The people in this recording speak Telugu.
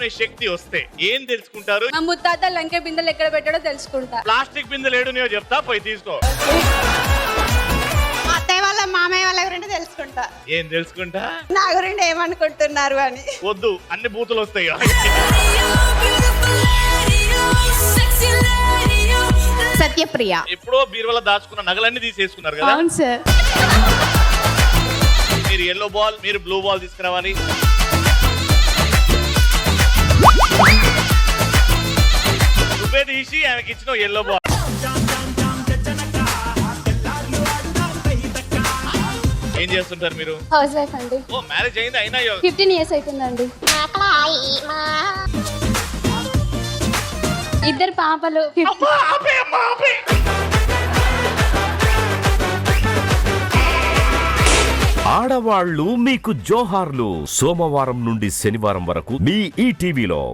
తెలుసుకునే శక్తి వస్తే ఏం తెలుసుకుంటారు? మా ముత్తాత లంకె బిందెలు ఎక్కడ పెట్టాడో తెలుసుకుంటా. ప్లాస్టిక్ బిందెలు ఏడునో చెప్తా, పోయి తీసుకో. అత్తయ్య వాళ్ళ మామయ్య వాళ్ళ గురించి తెలుసుకుంటా. ఏం తెలుసుకుంటా? నా గురించి ఏమనుకుంటున్నారు అని. వద్దు, అన్ని బూతులు వస్తాయి. సత్యప్రియ. ఎప్పుడో బీరువాలో దాచుకున్న నగలన్నీ తీసేసుకున్నారు కదా. అవును సార్. మీరు ఎల్లో బాల్, మీరు బ్లూ బాల్ తీసుకురావాలి. నువ్వే తీసి ఆమెకి ఇచ్చిన ఎల్లో బాల్. ఏం చేస్తుంటారు మీరు? హౌస్ వైఫ్ అండి. ఓ, మ్యారేజ్ అయింది అయినా 15 years అవుతుందండి. ఇద్దరు పాపలు. ఆడవాళ్ళు మీకు జోహార్లు. సోమవారం నుండి శనివారం వరకు మీ ఈటీవీలో.